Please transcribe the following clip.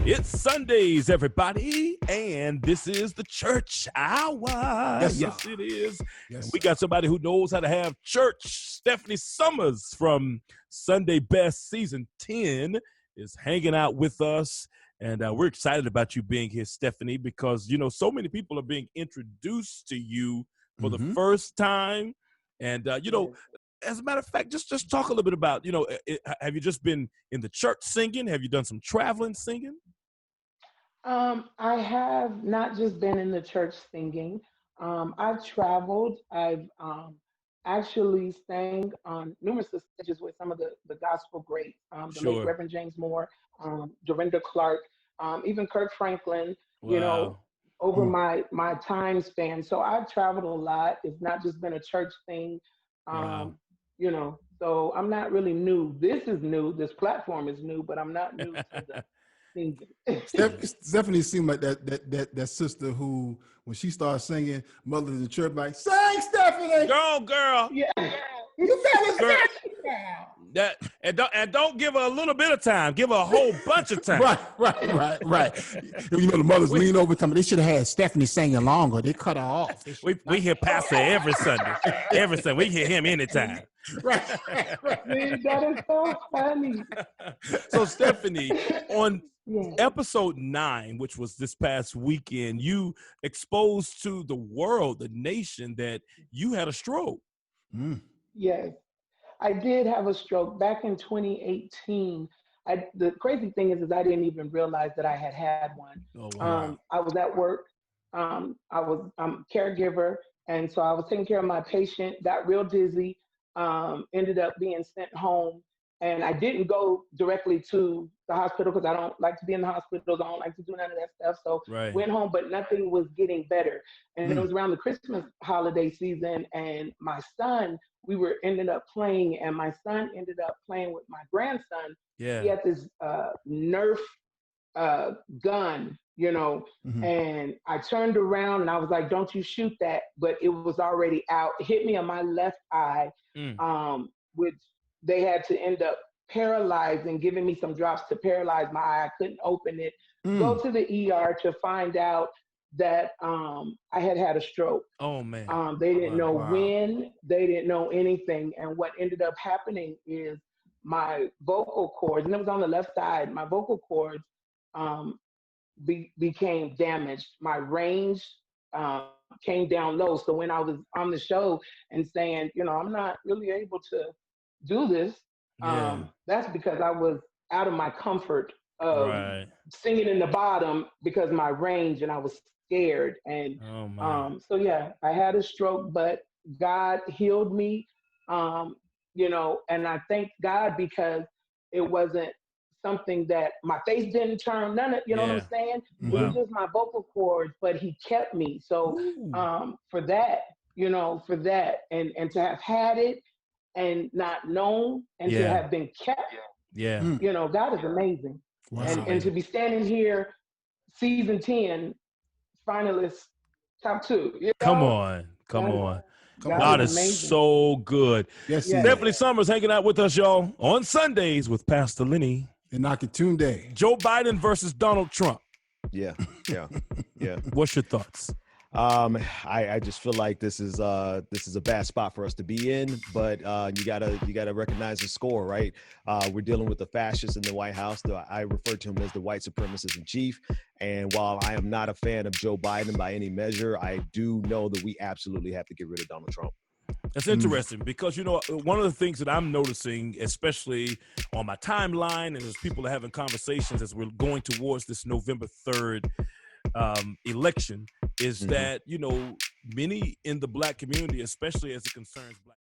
It's Sundays, everybody, and this is the church hour. Yes, it is. Yes, and we got somebody who knows how to have church. Stephanie Summers from Sunday Best Season 10 is hanging out with us, and we're excited about you being here, Stephanie, because, you know, so many people are being introduced to you for the first time, and, you know, as a matter of fact, just talk a little bit about, you know, have you just been in the church singing? Have you done some traveling singing? I have not just been in the church singing. I've traveled. I've actually sang on numerous stages with some of the gospel greats, the late Sure. Reverend James Moore, Dorinda Clark, even Kirk Franklin, you know, Wow. over my time span. So I've traveled a lot. It's not just been a church thing, Wow. you know, so I'm not really new. This is new. This platform is new, but I'm not new to the singing. Stephanie seemed like that sister who, when she started singing, mother in the church, like, sing, Stephanie! Girl. Yeah. You better Girl. sing now! That and don't give her a little bit of time. Give her a whole bunch of time. Right. You know, the mothers lean over to me. They should have had Stephanie singing longer. They cut her off. We hear Pastor every Sunday. Every Sunday. We hear him anytime. Right. Man, that is so funny. So, Stephanie, on Yeah. episode 9, which was this past weekend, you exposed to the world, the nation, that you had a stroke. Yes. I did have a stroke back in 2018. The crazy thing is I didn't even realize that I had one. Oh, wow. I was at work. I'm a caregiver, and so I was taking care of my patient. Got real dizzy. Ended up being sent home, and I didn't go directly to the hospital because I don't like to be in the hospitals. I don't like to do none of that stuff. So Right. went home, but nothing was getting better. And it was around the Christmas holiday season, and my son, ended up playing, and my son ended up playing with my grandson. Yeah. He had this Nerf gun, you know, and I turned around and I was like, don't you shoot that. But it was already out. It hit me on my left eye, which they had to end up paralyzing, giving me some drops to paralyze my eye. I couldn't open it. Go to the ER to find out that I had a stroke. Oh, man. They didn't know Wow. when, they didn't know anything. And what ended up happening is my vocal cords, and it was on the left side, my vocal cords became damaged. My range came down low. So when I was on the show and saying, you know, I'm not really able to do this, that's because I was out of my comfort of Right. singing in the bottom because my range, and I was scared. And Oh, man. so yeah, I had a stroke, but God healed me, you know, and I thank God because it wasn't something that my face didn't turn, none of, you know what I'm saying? It was just my vocal cords, but he kept me. So for that, you know, and to have had it and not known and to have been kept, you know, God is amazing. Wow. And to be standing here, season 10, finalists, top 2. You know? Come on. God is amazing. so good. Yes, Yeah. Stephanie Summers hanging out with us, y'all, on Sundays with Pastor Lenny. And Nakatoon Day. Joe Biden versus Donald Trump. Yeah. What's your thoughts? I just feel like this is a bad spot for us to be in, but you gotta recognize the score, right? We're dealing with the fascists in the White House. I refer to him as the white supremacist in chief. And while I am not a fan of Joe Biden by any measure, I do know that we absolutely have to get rid of Donald Trump. That's interesting because, you know, one of the things that I'm noticing, especially on my timeline and as people are having conversations as we're going towards this November 3rd election, is that, you know, many in the Black community, especially as it concerns Black